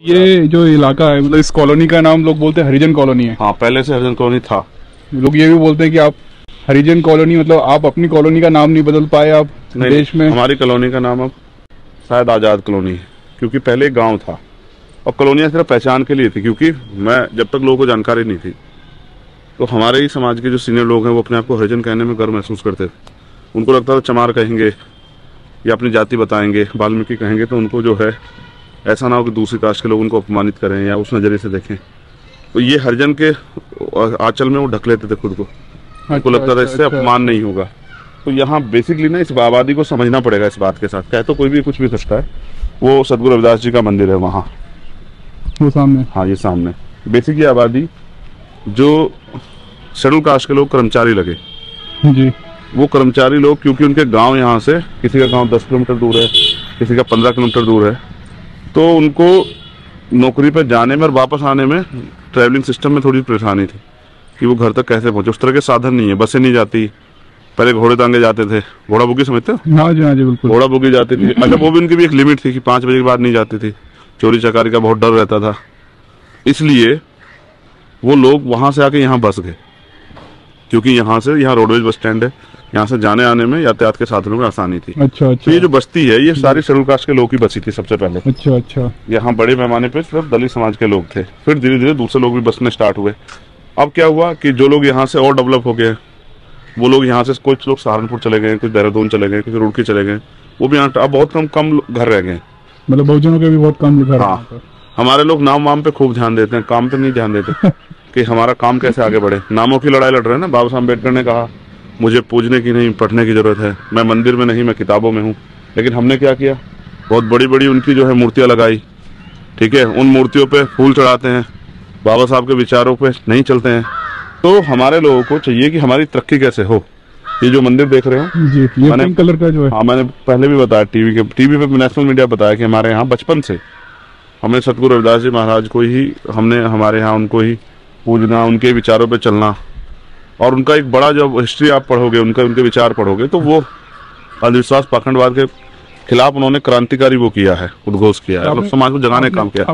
ये जो इलाका है मतलब इस कॉलोनी का नाम लोग बोलते हैं हरिजन कॉलोनी है। हाँ, पहले से हरिजन कॉलोनी था। लोग ये भी बोलते हैं कि आप हरिजन कॉलोनी मतलब आप अपनी कॉलोनी का नाम नहीं बदल पाए आप देश में। हमारी कॉलोनी का नाम अब शायद आज़ाद कॉलोनी है, क्योंकि पहले एक गांव था और कॉलोनियाँ सिर्फ पहचान के लिए थी। क्योंकि मैं जब तक लोगों को जानकारी नहीं थी तो हमारे ही समाज के जो सीनियर लोग हैं वो अपने आप को हरिजन कहने में गर्व महसूस करते थे। उनको लगता था चमार कहेंगे या अपनी जाति बताएंगे, वाल्मीकि कहेंगे तो उनको जो है ऐसा ना हो कि दूसरी कास्ट के लोग उनको अपमानित करें या उस नज़रिए से देखें। तो ये हरिजन के आंचल में वो ढक लेते थे खुद को। उनको लगता था इससे अपमान नहीं होगा। तो यहाँ बेसिकली ना इस आबादी को समझना पड़ेगा इस बात के साथ। कह तो कोई भी कुछ भी सकता है। वो सदगुरु रविदास जी का मंदिर है वहाँ, वो सामने। हाँ, ये सामने। बेसिक ये आबादी जो शेड्यूल कास्ट के लोग कर्मचारी लगे जी, वो कर्मचारी लोग, क्योंकि उनके गांव यहाँ से, किसी का गांव 10 किलोमीटर दूर है, किसी का 15 किलोमीटर दूर है, तो उनको नौकरी पर जाने में और वापस आने में ट्रैवलिंग सिस्टम में थोड़ी परेशानी थी कि वो घर तक कैसे पहुंचे। उस तरह के साधन नहीं है, बसें नहीं जाती। पहले घोड़े तांगे जाते थे, घोड़ा बुगी समझते हो? हाँ जी, हाँ जी, बिल्कुल। घोड़ा बुगी जाती थी। अच्छा, वो भी उनकी भी एक लिमिट थी कि 5 बजे के बाद नहीं जाती थी। चोरी चकारी का बहुत डर रहता था, इसलिए वो लोग वहां से आके यहाँ बस गए। क्योंकि यहाँ रोडवेज बस स्टैंड है, यहाँ से जाने आने में यातायात के साधनों में आसानी थी। अच्छा। तो ये जो बस्ती है ये सारी शेड्यूल कास्ट के लोग की बसी थी सबसे पहले। अच्छा। यहाँ बड़े पैमाने पे सिर्फ दलित समाज के लोग थे, फिर धीरे धीरे दूसरे लोग भी बसने स्टार्ट हुए। अब क्या हुआ कि जो लोग यहाँ से और डेवलप हो गए, वो लोग यहाँ से, कुछ लोग सहारनपुर चले गए, कुछ देहरादून चले गए, कुछ रुड़की चले गए, वो भी यहाँ अब बहुत कम घर रह गए। मतलब बहुजनों के भी बहुत कम घर। हाँ, हमारे लोग नाम वाम पे खूब ध्यान देते हैं, काम पे नहीं ध्यान देते कि हमारा काम कैसे आगे बढ़े। नामों की लड़ाई लड़ रहे हैं ना। बाबा साहब अम्बेडकर ने कहा मुझे पूजने की नहीं पढ़ने की जरूरत है, मैं मंदिर में नहीं मैं किताबों में हूँ। लेकिन हमने क्या किया, बहुत बड़ी बड़ी उनकी जो है मूर्तियाँ लगाई, ठीक है, उन मूर्तियों पे फूल चढ़ाते हैं, बाबा साहब के विचारों पे नहीं चलते हैं। तो हमारे लोगों को चाहिए कि हमारी तरक्की कैसे हो। ये जो मंदिर देख रहे हो जी, ये पिंक कलर का जो है, हाँ, मैंने पहले भी बताया टीवी पे नेशनल मीडिया बताया कि हमारे यहाँ बचपन से हमने सतगुरु रविदास जी महाराज को ही हमारे यहाँ उनको ही पूजना, उनके विचारों पे चलना। और उनका एक बड़ा जब हिस्ट्री आप पढ़ोगे, उनके विचार पढ़ोगे, तो वो अंधविश्वास पाखंडवाद के खिलाफ उन्होंने क्रांतिकारी वो किया है, उद्घोष किया है, समाज को जगाने का काम किया।